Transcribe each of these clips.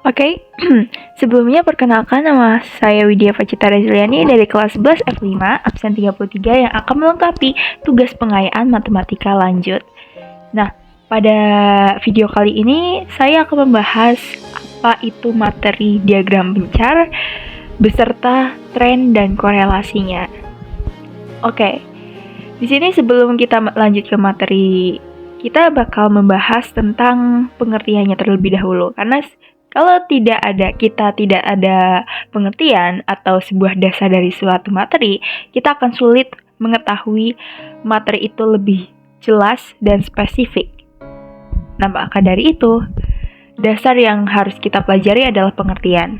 Oke, sebelumnya perkenalkan nama saya Widya Facita Rezliani dari kelas 11 F5, absen 33 yang akan melengkapi tugas pengayaan matematika lanjut. Nah, pada video kali ini saya akan membahas apa itu materi diagram pencar beserta tren dan korelasinya. Oke, di sini sebelum kita lanjut ke materi, kita bakal membahas tentang pengertiannya terlebih dahulu, karena kalau kita tidak ada pengertian atau sebuah dasar dari suatu materi, kita akan sulit mengetahui materi itu lebih jelas dan spesifik. Nah, maka dari itu, dasar yang harus kita pelajari adalah pengertian.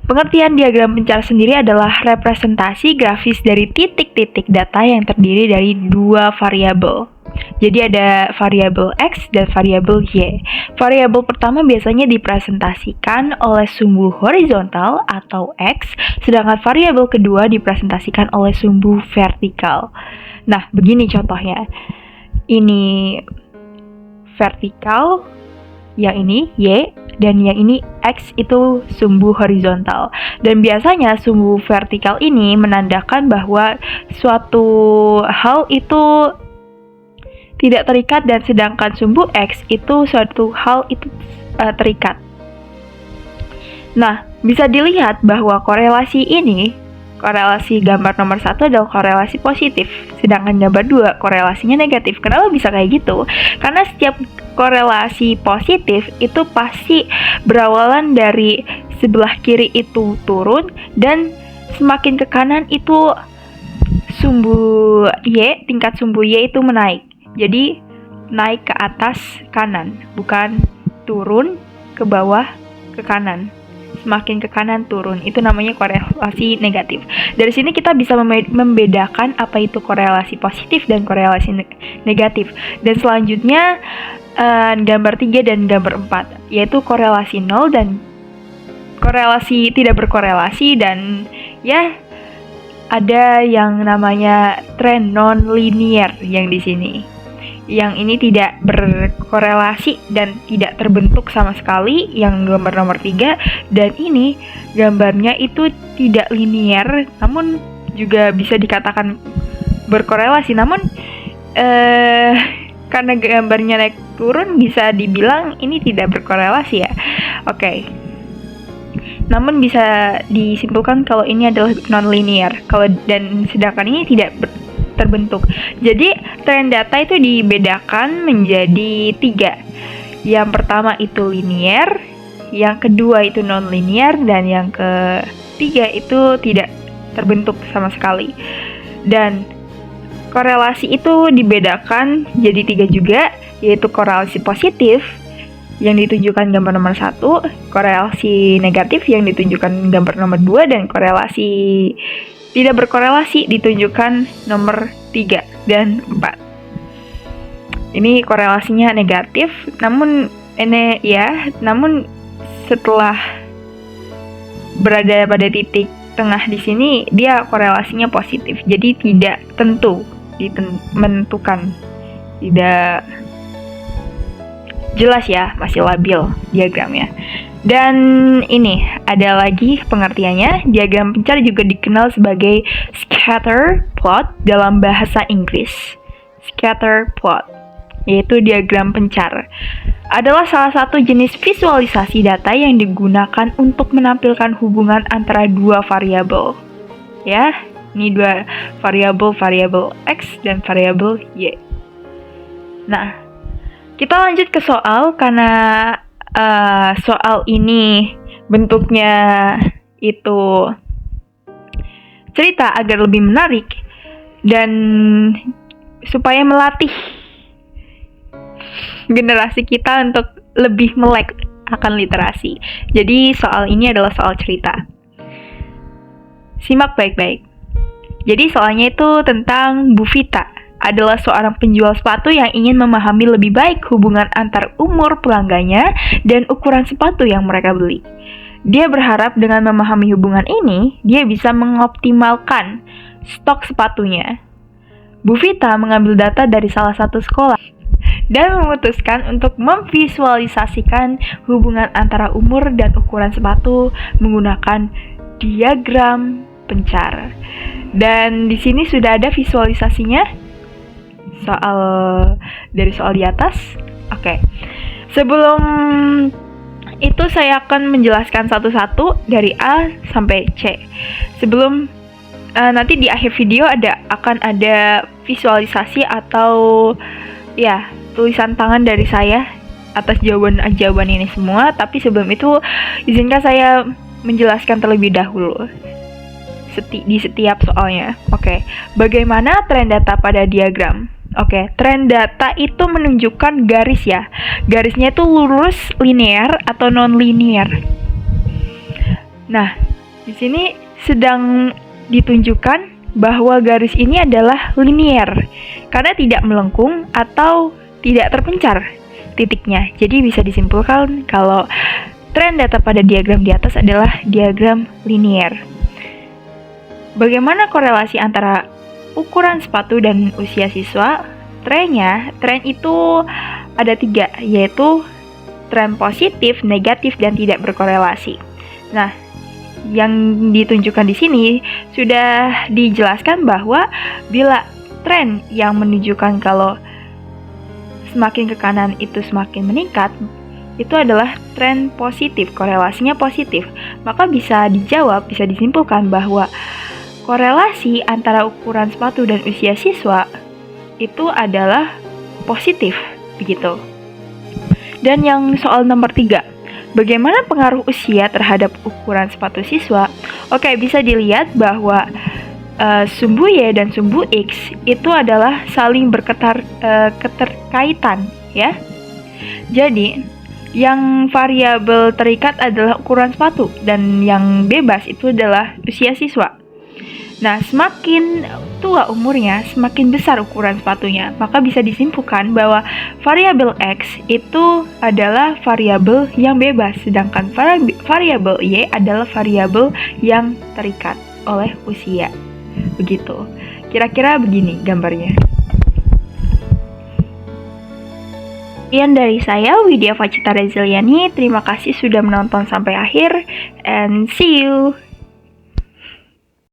Pengertian diagram pencar sendiri adalah representasi grafis dari titik-titik data yang terdiri dari dua variabel. Jadi ada variabel X dan variabel Y. Variabel pertama biasanya dipresentasikan oleh sumbu horizontal atau X, sedangkan variabel kedua dipresentasikan oleh sumbu vertikal. Nah, begini contohnya. Ini vertikal, yang ini Y, dan yang ini X itu sumbu horizontal. Dan biasanya sumbu vertikal ini menandakan bahwa suatu hal itu tidak terikat, dan sedangkan sumbu X itu suatu hal itu terikat. Nah, bisa dilihat bahwa korelasi gambar nomor 1 adalah korelasi positif, sedangkan gambar 2 korelasinya negatif. Kenapa bisa kayak gitu? Karena setiap korelasi positif itu pasti berawalan dari sebelah kiri itu turun, dan semakin ke kanan itu tingkat sumbu Y itu menaik. Jadi naik ke atas kanan, bukan turun ke bawah ke kanan. Semakin ke kanan turun, itu namanya korelasi negatif. Dari sini kita bisa membedakan apa itu korelasi positif dan korelasi negatif. Dan selanjutnya gambar 3 dan gambar 4, yaitu korelasi 0 dan korelasi tidak berkorelasi, dan ya ada yang namanya tren non-linear yang di sini. Yang ini tidak berkorelasi dan tidak terbentuk sama sekali, yang gambar nomor 3. Dan ini gambarnya itu tidak linear, namun juga bisa dikatakan berkorelasi. Namun karena gambarnya naik turun, bisa dibilang ini tidak berkorelasi ya. Oke. Namun bisa disimpulkan kalau ini adalah non-linear, dan sedangkan ini tidak terbentuk. Jadi tren data itu dibedakan menjadi 3. Yang pertama itu linear, yang kedua itu non-linear, dan yang ketiga itu tidak terbentuk sama sekali. Dan korelasi itu dibedakan jadi 3 juga, yaitu korelasi positif yang ditunjukkan gambar nomor 1, korelasi negatif yang ditunjukkan gambar nomor 2, dan korelasi tidak berkorelasi ditunjukkan nomor 3 dan 4. Ini korelasinya negatif, namun setelah berada pada titik tengah di sini, dia korelasinya positif. Jadi tidak menentukan, tidak jelas ya, masih labil diagramnya. Dan ini ada lagi pengertiannya. Diagram pencar juga dikenal sebagai scatter plot dalam bahasa Inggris. Scatter plot, yaitu diagram pencar, adalah salah satu jenis visualisasi data yang digunakan untuk menampilkan hubungan antara dua variabel. Ya, ini dua variabel X dan variabel Y. Nah, kita lanjut ke soal, karena soal ini bentuknya itu cerita agar lebih menarik, dan supaya melatih generasi kita untuk lebih melek akan literasi. Jadi soal ini adalah soal cerita. Simak baik-baik. Jadi soalnya itu tentang Bu Vita, adalah seorang penjual sepatu yang ingin memahami lebih baik hubungan antar umur pelanggannya dan ukuran sepatu yang mereka beli. Dia berharap dengan memahami hubungan ini, dia bisa mengoptimalkan stok sepatunya. Bu Vita mengambil data dari salah satu sekolah dan memutuskan untuk memvisualisasikan hubungan antara umur dan ukuran sepatu menggunakan diagram pencar. Dan di sini sudah ada visualisasinya dari soal di atas. Oke. Sebelum itu saya akan menjelaskan satu-satu dari A sampai C. Sebelum nanti di akhir video akan ada visualisasi atau ya tulisan tangan dari saya atas jawaban ini semua. Tapi sebelum itu izinkan saya menjelaskan terlebih dahulu di setiap soalnya. Oke. Bagaimana tren data pada diagram? Oke, tren data itu menunjukkan garis ya. Garisnya itu lurus, linear atau non-linear. Nah, di sini sedang ditunjukkan bahwa garis ini adalah linear karena tidak melengkung atau tidak terpencar titiknya. Jadi bisa disimpulkan kalau tren data pada diagram di atas adalah diagram linear. Bagaimana korelasi antara ukuran sepatu dan usia siswa? Tren itu ada 3, yaitu tren positif, negatif, dan tidak berkorelasi. Nah, yang ditunjukkan di sini sudah dijelaskan bahwa bila tren yang menunjukkan kalau semakin ke kanan itu semakin meningkat, itu adalah tren positif, korelasinya positif. Maka bisa disimpulkan bahwa korelasi antara ukuran sepatu dan usia siswa itu adalah positif, begitu. Dan yang soal nomor 3, bagaimana pengaruh usia terhadap ukuran sepatu siswa? Oke, bisa dilihat bahwa sumbu Y dan sumbu X itu adalah saling keterkaitan, ya. Jadi, yang variabel terikat adalah ukuran sepatu dan yang bebas itu adalah usia siswa. Nah, semakin tua umurnya, semakin besar ukuran sepatunya. Maka bisa disimpulkan bahwa variabel X itu adalah variabel yang bebas, sedangkan variabel Y adalah variabel yang terikat oleh usia. Begitu. Kira-kira begini gambarnya. Sekian dari saya, Widya Facita Reziliani. Terima kasih sudah menonton sampai akhir, and see you!